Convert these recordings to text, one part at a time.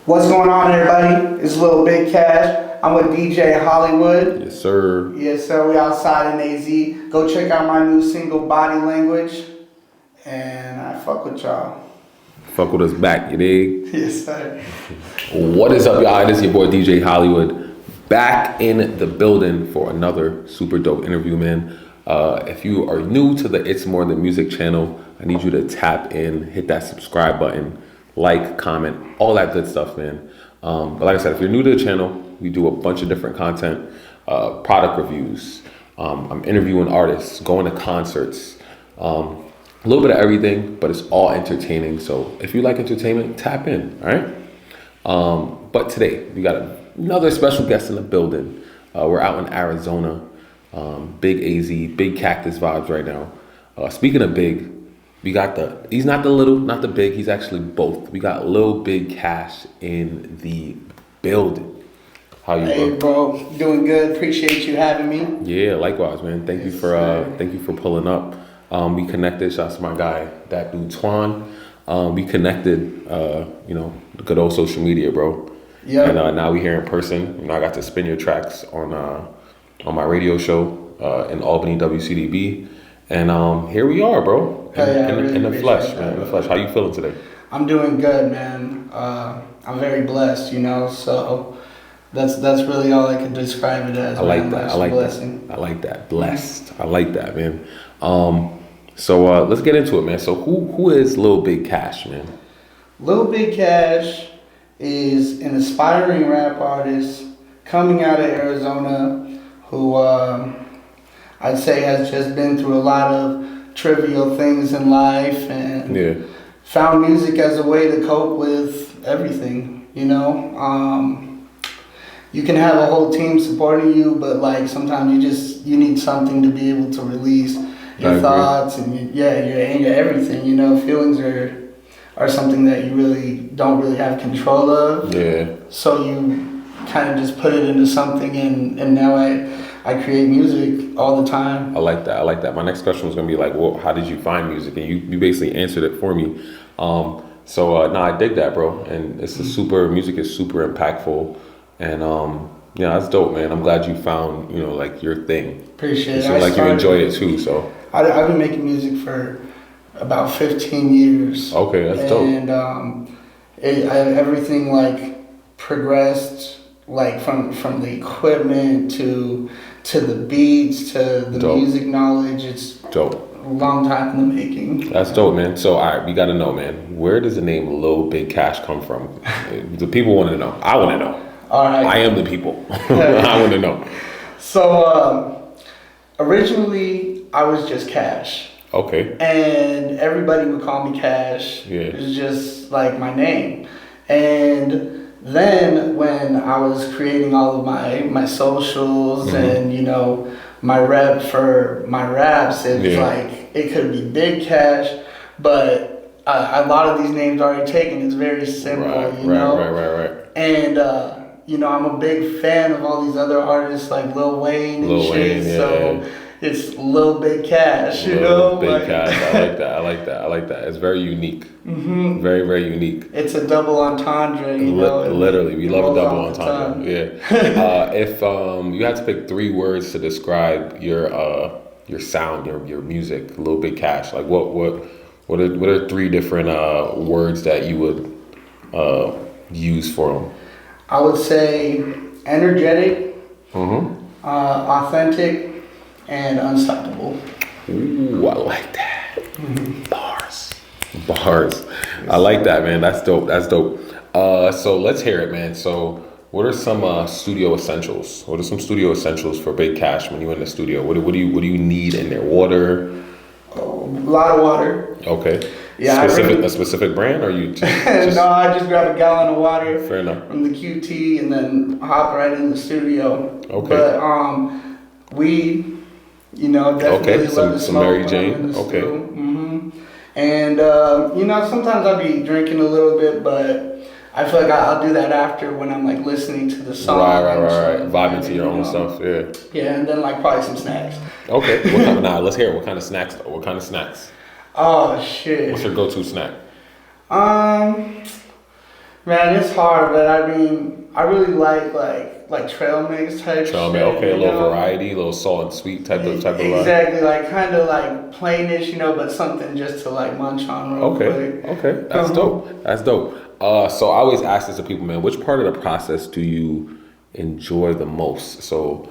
What's going on, everybody? It's Lil Big Cash. I'm with DJ Hollywood. Yes, sir. Yes, sir. We outside in AZ. Go check out my new single, Body Language. And I fuck with y'all. Fuck with us back, you dig? Yes, sir. What is up, y'all? This is your boy DJ Hollywood. Back in the building for another super dope interview, man. If you are new to the It's More Than Music channel, I need you to tap in, hit that subscribe button, like, comment, all that good stuff, man. But like I said, if you're new to the channel, we do a bunch of different content, product reviews. I'm interviewing artists, going to concerts, a little bit of everything, but it's all entertaining. So if you like entertainment, tap in, all right? But today, we got another special guest in the building. We're out in Arizona. Big AZ, big Cactus vibes right now. Speaking of big, we got he's not the little, not the big, he's actually both. We got Lil Big Cash in the building. How you, Hey, bro? Doing good. Appreciate you having me. Yeah, likewise, man. Thank you for pulling up. We connected. Shouts to my guy, that dude Twan. We connected, the good old social media, bro. Yeah. And now we here in person. I got to spin your tracks on my radio show in Albany, WCDB. And here we are, bro. In the flesh, man. In the flesh. How you feeling today? I'm doing good, man. I'm very blessed, so that's really all I can describe it as. I like that. I like blessing. that. I like that. Blessed. I like that, man. So let's get into it, man. So who is Lil Big Cash, man? Lil Big Cash is an aspiring rap artist coming out of Arizona who I'd say has just been through a lot of trivial things in life and found music as a way to cope with everything, You can have a whole team supporting you, but like sometimes you need something to be able to release your thoughts and your anger, everything, Feelings are something that you really don't really have control of. Yeah. So you kind of just put it into something and now I create music all the time. I like that. My next question was going to be like, well, how did you find music? And you basically answered it for me. I dig that, bro. And music is super impactful. And, that's dope, man. I'm glad you found, like your thing. Appreciate it. You seem like you enjoy it too, so. I've been making music for about 15 years. Okay, that's dope. And everything like progressed, like from the equipment to the beats to the music knowledge. It's dope. A long time in the making. That's dope, man. So, all right, we got to know, man. Where does the name Lil Big Cash come from? The people want to know. I want to know. All right. I am the people. I want to know. So, originally, I was just Cash. Okay. And everybody would call me Cash. Yeah. It was just like my name. And then when I was creating all of my socials and, my rep for my raps, it was like, it could be Big Cash, but a lot of these names are already taken. It's very simple, Right. And, I'm a big fan of all these other artists like Lil Wayne and shit, it's Lil Big Cash, Lil Big Cash. I like that. It's very unique. Mm-hmm. Very, very unique. It's a double entendre, Literally, we love a double entendre. Yeah. If you had to pick 3 words to describe your sound, your music, Lil Big Cash, like what are 3 different words that you would use for them? I would say energetic, authentic, and unstoppable. Ooh, I like that. Bars. I like that, man. That's dope. So let's hear it, man. So what are some studio essentials? What are some studio essentials for Big Cash when you're in the studio? What do you need in there? Water? A lot of water. Okay. Yeah. A specific brand, or you just No, I just grab a gallon of water. Fair enough. From the QT and then hop right in the studio. Okay. But weed. Definitely love to smoke. Mary Jane. Okay. Mm-hmm. And sometimes I'll be drinking a little bit, but I feel like I'll do that after when I'm like listening to the song. Right. Vibing to your own stuff. Yeah. Yeah, and then like probably some snacks. Okay. Let's hear it. What kind of snacks though? What kind of snacks? Oh shit. What's your go-to snack? Man, it's hard, but I mean, I really like trail mix type Trail shit. mix, okay, a you little know? variety, a little salt and sweet type of vibe. Exactly, like kind of like plainish, but something just to like munch on real quick. Okay, that's dope. That's dope. So I always ask this to people, man. Which part of the process do you enjoy the most? So,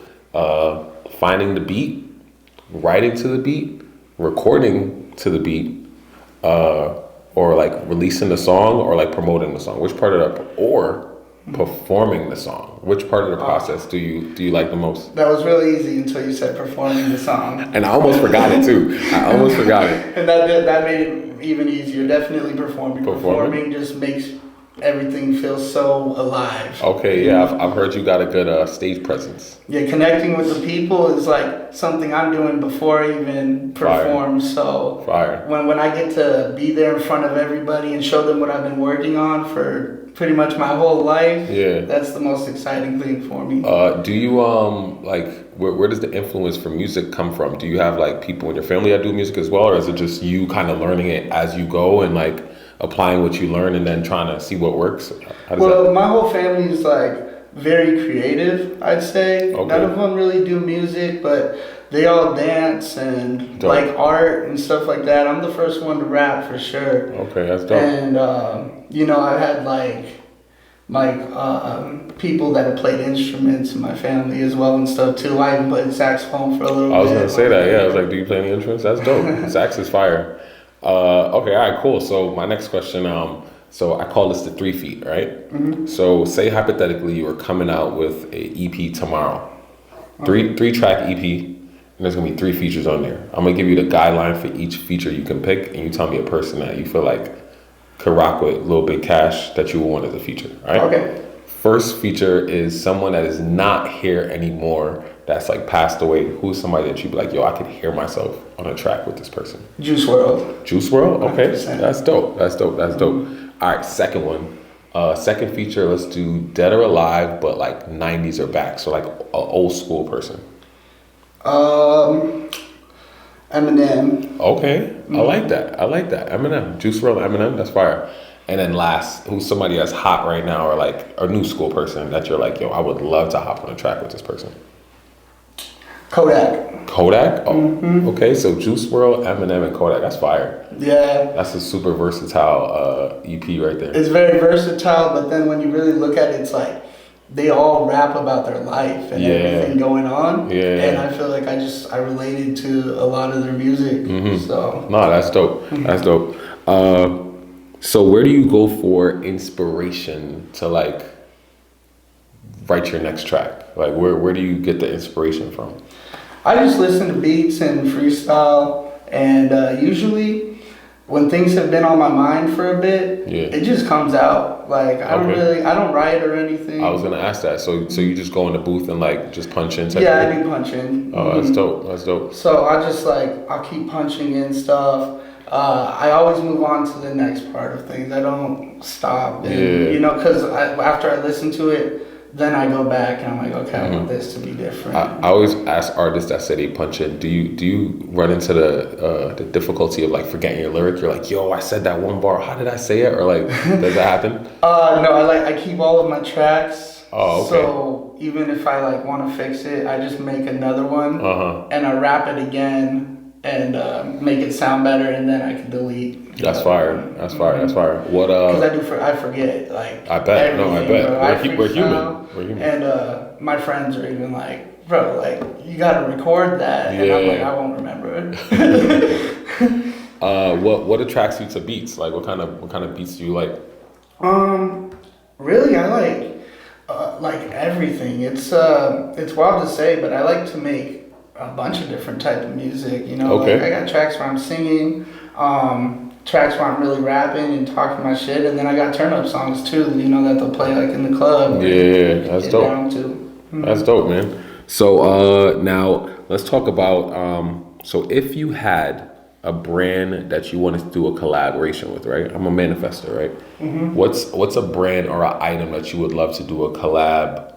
finding the beat, writing to the beat, recording to the beat, or like releasing the song, or like promoting the song. Which part of the or performing the song? Which part of the process do you like the most? That was really easy until you said performing the song. And I almost forgot it too. I almost forgot it. And that made it even easier. Definitely performing. Performing just makes everything feel so alive. Okay, yeah, I've heard you got a good stage presence. Yeah, connecting with the people is like something I'm doing before I even perform. So when I get to be there in front of everybody and show them what I've been working on for pretty much my whole life, that's the most exciting thing for me. Do you like where does the influence for music come from? Do you have like people in your family that do music as well, or is it just you kind of learning it as you go and like applying what you learn and then trying to see what works? My whole family is like very creative, I'd say. Okay. None of them really do music, but they all dance and like art and stuff like that. I'm the first one to rap for sure. Okay, that's dope. And I've had people that have played instruments in my family as well and stuff too. I even played saxophone for a little bit. I was gonna say that, yeah. I was like, do you play any instruments? That's dope. Sax is fire. Okay, all right, cool. So my next question, so I call this the 3 feet, right? Mm-hmm. So say hypothetically you were coming out with a EP tomorrow, three track EP, and there's gonna be 3 features on there. I'm gonna give you the guideline for each feature you can pick, and you tell me a person that you feel like could rock with LILBIGCASH that you would want as a feature, right? Okay. First feature is someone that is not here anymore, that's like passed away. Who's somebody that you'd be like, yo, I could hear myself on a track with this person? Juice WRLD. Juice WRLD? Okay, 100%. That's dope. Mm-hmm. All right, second one. Second feature, let's do Dead or Alive, but like 90s or back. So like an old school person. Eminem. Okay, mm-hmm. I like that. Eminem. Juice WRLD, Eminem, that's fire. And then last, who's somebody that's hot right now, or like a new school person that you're like, yo, I would love to hop on a track with this person? Kodak. Kodak? Oh, mm-hmm. Okay. So Juice WRLD, Eminem, and Kodak. That's fire. Yeah. That's a super versatile EP right there. It's very versatile, but then when you really look at it, it's like they all rap about their life and everything going on. Yeah. And I feel like I related to a lot of their music. Mm-hmm. So. No, that's dope. Mm-hmm. That's dope. So where do you go for inspiration to like write your next track? Like where do you get the inspiration from? I just listen to beats and freestyle, and usually when things have been on my mind for a bit, it just comes out. Like I don't write or anything. I was gonna ask that. So you just go in the booth and like just punch in? Yeah, I do punch in. Oh, that's dope. That's dope. So I'll keep punching in stuff. I always move on to the next part of things. I don't stop, and, because after I listen to it, then I go back and I'm like, okay, I want this to be different. I always ask artists that say they punch in, do you run into the difficulty of like forgetting your lyric? You're like, yo, I said that one bar, how did I say it? Or like, does that happen? No, I keep all of my tracks. Oh, okay. So even if I like want to fix it, I just make another one and I rap it again and make it sound better, and then I can delete. That's fire. That's fire. That's fire. What? Because I forget like. I bet. No, I bet. We're human. We're human. And my friends are even like, bro, like you gotta record that, and I'm like, I won't remember it. What attracts you to beats? Like, what kind of beats do you like? Really, I like everything. It's wild to say, but I like to make a bunch of different type of music, Okay. Like I got tracks where I'm singing, tracks where I'm really rapping and talking my shit, and then I got turn up songs too, that they'll play like in the club. Yeah, that's dope. Down to. Mm-hmm. That's dope, man. So now let's talk about so if you had a brand that you wanted to do a collaboration with, right? I'm a manifestor, right? Mm-hmm. What's a brand or an item that you would love to do a collab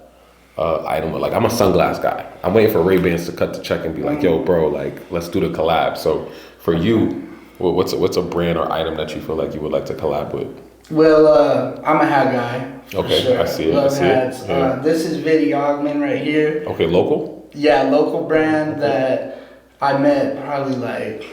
item with? Like, I'm a sunglass guy. I'm waiting for Ray-Bans to cut the check and be like, yo, bro, like, let's do the collab. So for you, what's a brand or item that you feel like you would like to collab with? Well, I'm a hat guy. Okay, Sure. I see it. Love I see hats. it. Yeah. This is Videogman right here. Okay, local? Yeah, local brand that I met probably like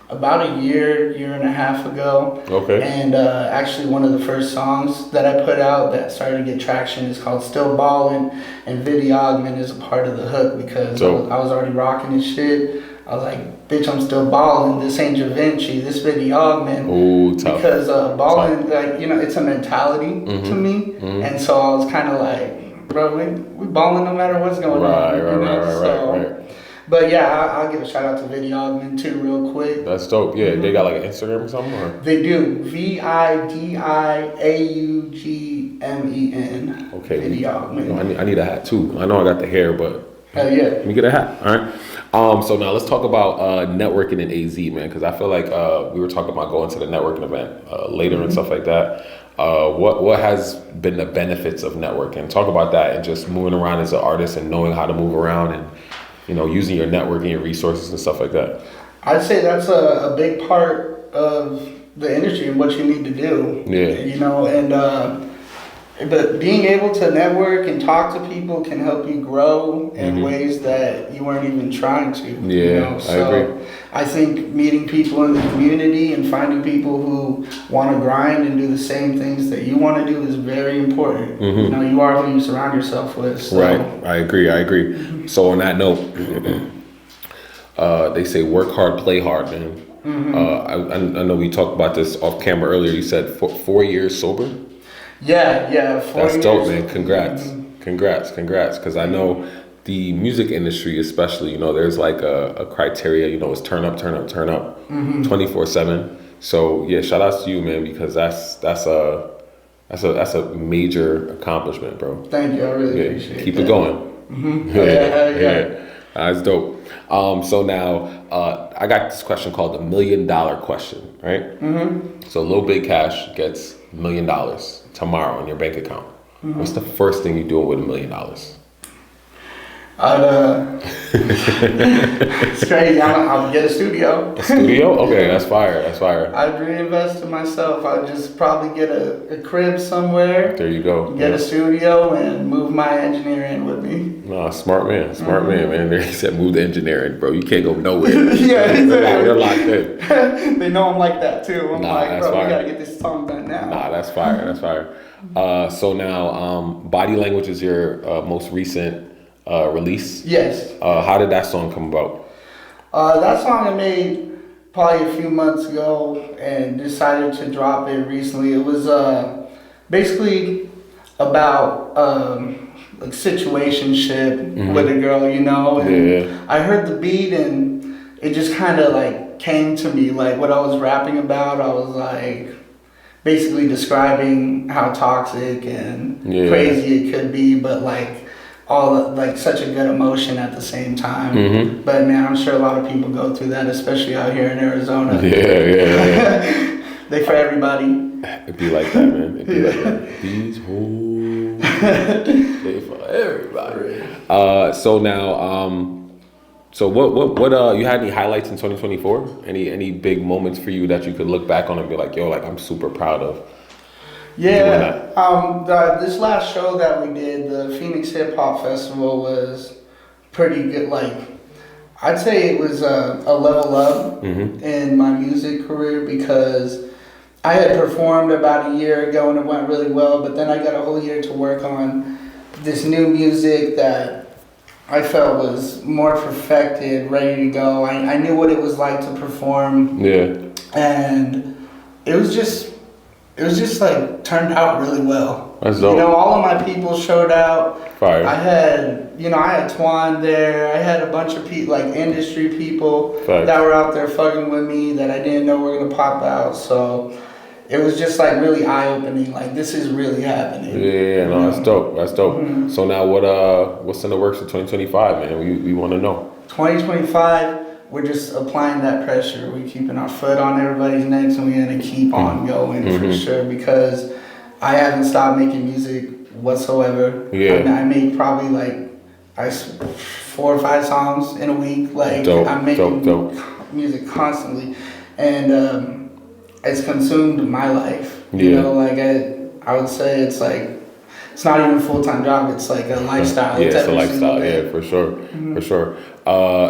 about a year and a half ago. Okay. And actually one of the first songs that I put out that started to get traction is called Still Ballin', and Videogman is a part of the hook because I was already rocking his shit. I was like, bitch, I'm still ballin'. This ain't Da Vinci. This Videogman. Ooh, tough. Because ballin', like, you know, it's a mentality to me. And so I was kind of like, bro, we ballin' no matter what's going on. Right. But yeah, I'll give a shout out to Videogman too, real quick. That's dope. Yeah, they got like an Instagram or something? Or? They do. VIDIAUGMEN. Okay. Videogman. I need a hat too. I know I got the hair, but. Hell yeah. Let me get a hat. All right. So now let's talk about networking in AZ, man, because I feel like we were talking about going to the networking event later and stuff like that. What has been the benefits of networking? Talk about that and just moving around as an artist and knowing how to move around and, you know, using your networking, your resources and stuff like that. I'd say that's a big part of the industry and what you need to do. Yeah. You know, and but being able to network and talk to people can help you grow in ways that you weren't even trying to. Yeah, you know? So I agree. I think meeting people in the community and finding people who want to grind and do the same things that you want to do is very important. You know, you are who you surround yourself with. So. Right. I agree. So on that note, they say work hard, play hard, man. I know we talked about this off camera earlier. You said 4 years sober? Yeah, 4 years. That's dope, man. Congrats. Because I know the music industry, especially, you know, there's like a criteria, you know, it's turn up, 24/7. So yeah, shout outs to you, man, because that's a major accomplishment, bro. Thank you, I really appreciate it. Keep it going. Yeah. That's dope. So now I got this question called the $1 million question, right? So LILBIGCAsh gets $1 million tomorrow in your bank account. What's the first thing you're doing with $1 million? It's crazy. I'll get a studio. A studio? Okay, that's fire. I'd reinvest in myself. I'd just probably get a crib somewhere. There you go. Get a studio and move my engineer in with me. No, smart man, man. He said move the engineer in, bro. You can't go nowhere. Yeah, exactly. They're locked in. They know I'm like that too. I'm like, bro, fire. we gotta get this song done now. Nah, that's fire. So now, Body Language is your most recent release. Yes. How did that song come about? That song I made probably a few months ago and decided to drop it recently. It was basically about like situationship with a girl, you know. And I heard the beat and it just kind of like came to me, like what I was rapping about. I was like basically describing how toxic and crazy it could be, but like all like such a good emotion at the same time. But man, I'm sure a lot of people go through that, especially out here in Arizona. Yeah. They for everybody. It'd be like that, man. It'd be like that. These hoes, they for everybody. So now, so what you had any highlights in 2024? Any big moments for you that you could look back on and be like, yo, like I'm super proud of? Yeah, this last show that we did, the Phoenix Hip Hop Festival, was pretty good. Like, I'd say it was a level up in my music career because I had performed about a year ago and it went really well, but then I got a whole year to work on this new music that I felt was more perfected, ready to go. I knew what it was like to perform. Yeah. And it was just like turned out really well. That's dope. You know, all of my people showed out. Fire. I had Twan there. I had a bunch of people, like industry people that were out there fucking with me that I didn't know were gonna pop out. So it was just like really eye-opening. Like this is really happening. Yeah, no, that's dope. So now what's in the works for 2025, man? We want to know. 2025. We're just applying that pressure. We're keeping our foot on everybody's necks, and we're gonna keep on going for sure because I haven't stopped making music whatsoever. Yeah, I make probably like 4 or 5 songs in a week. Like I'm making music constantly, and it's consumed my life. You know, like I would say it's like, it's not even a full-time job. It's like a lifestyle. Yeah, it's a every single lifestyle. day. Yeah, for sure, for sure.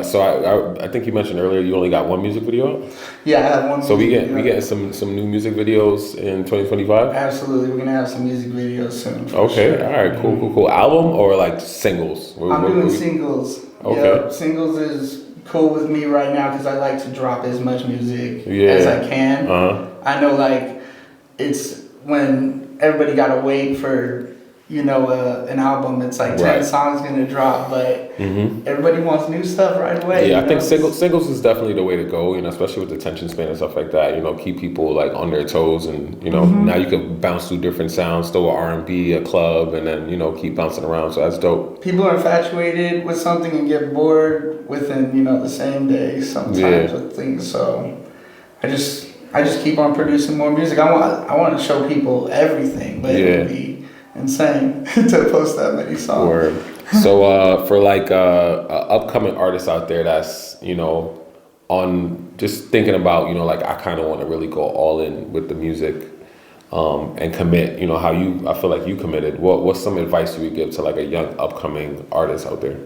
So I think you mentioned earlier you only got one music video out? Yeah, I have one. So we get some new music videos in 2025. Absolutely, we're gonna have some music videos soon. Okay, Sure. all right, cool. Album or like singles? I'm doing singles. Okay. Yep. Singles is cool with me right now because I like to drop as much music as I can. I know, like, it's when everybody gotta wait for, you know, an album. It's like 10 songs gonna drop, but everybody wants new stuff right away. Yeah, I think singles is definitely the way to go, you know, especially with the attention span and stuff like that. You know, keep people like on their toes, and you know, now you can bounce through different sounds, throw an R&B, a club, and then you know keep bouncing around. So that's dope. People are infatuated with something and get bored within, you know, the same day sometimes with things. So I just keep on producing more music. I want to show people everything, but it would be insane to post that many songs. Word. So for like upcoming artists out there that's, you know, on just thinking about, you know, like I kind of want to really go all in with the music and commit, you know, I feel like you committed. What's some advice you would give to like a young upcoming artist out there?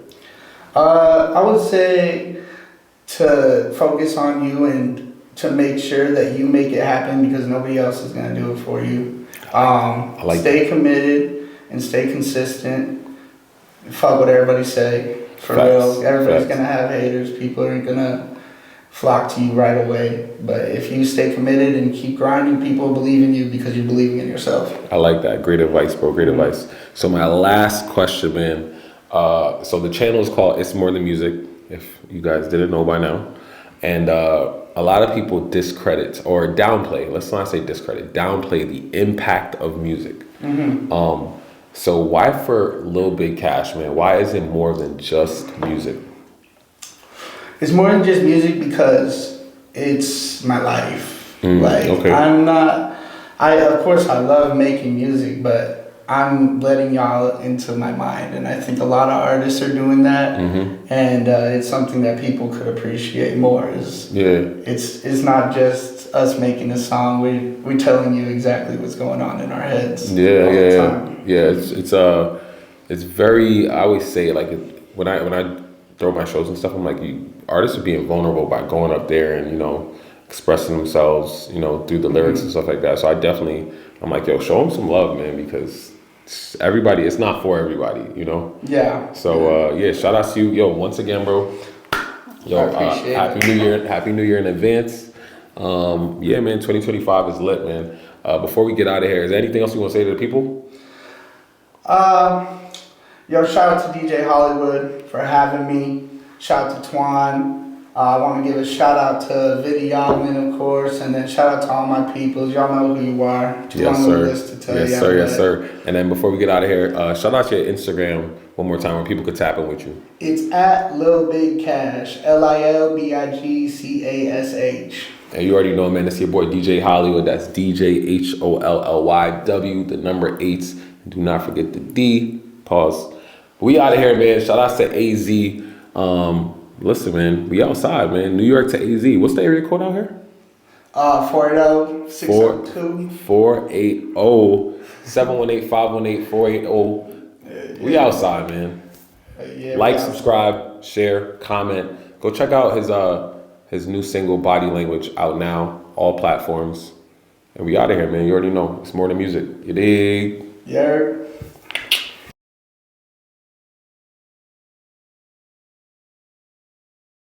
I would say to focus on you and to make sure that you make it happen because nobody else is going to do it for you. Stay committed and stay consistent. Fuck what everybody say. For real. Everybody's going to have haters. People aren't going to flock to you right away. But if you stay committed and keep grinding, people believe in you because you're believing in yourself. I like that. Great advice, bro. Great advice. So my last question, man. So the channel is called It's More Than Music, if you guys didn't know by now. And a lot of people discredit or downplay, let's not say discredit, downplay the impact of music. So why for LILBIGCASH, man? Why is it more than just music? It's more than just music because it's my life. Of course I love making music, but I'm letting y'all into my mind, and I think a lot of artists are doing that, and it's something that people could appreciate more. It's not just us making a song. We're telling you exactly what's going on in our heads. It's very. I always say like when I throw my shows and stuff, I'm like, artists are being vulnerable by going up there and you know expressing themselves, you know, through the lyrics and stuff like that. So I'm like, yo, show them some love, man, because everybody, it's not for everybody, you know? Yeah. So, shout out to you. Yo, once again, bro. Yo, Happy New Year. Happy New Year in advance. Man, 2025 is lit, man. Before we get out of here, is there anything else you want to say to the people? Shout out to DJ Hollywood for having me. Shout out to Twan. I want to give a shout out to Viddy Yogman, of course, and then shout out to all my peoples. Y'all know who you are. Yes, sir. And then before we get out of here, shout out your Instagram one more time where people could tap in with you. It's at LILBIGCASH, LILBIGCASH. And you already know, man, it's your boy DJ Hollywood. That's DJ HOLLYW, the number 8. Do not forget the D. Pause. We out of here, man. Shout out to AZ. Listen, man, we outside, man. New York to AZ. What's the area code out here? 480-602. 480-718-518-480. We outside, man. Like, subscribe, share, comment. Go check out his new single, Body Language, out now. All platforms. And we out of here, man. You already know. It's more than music. You dig? Yeah.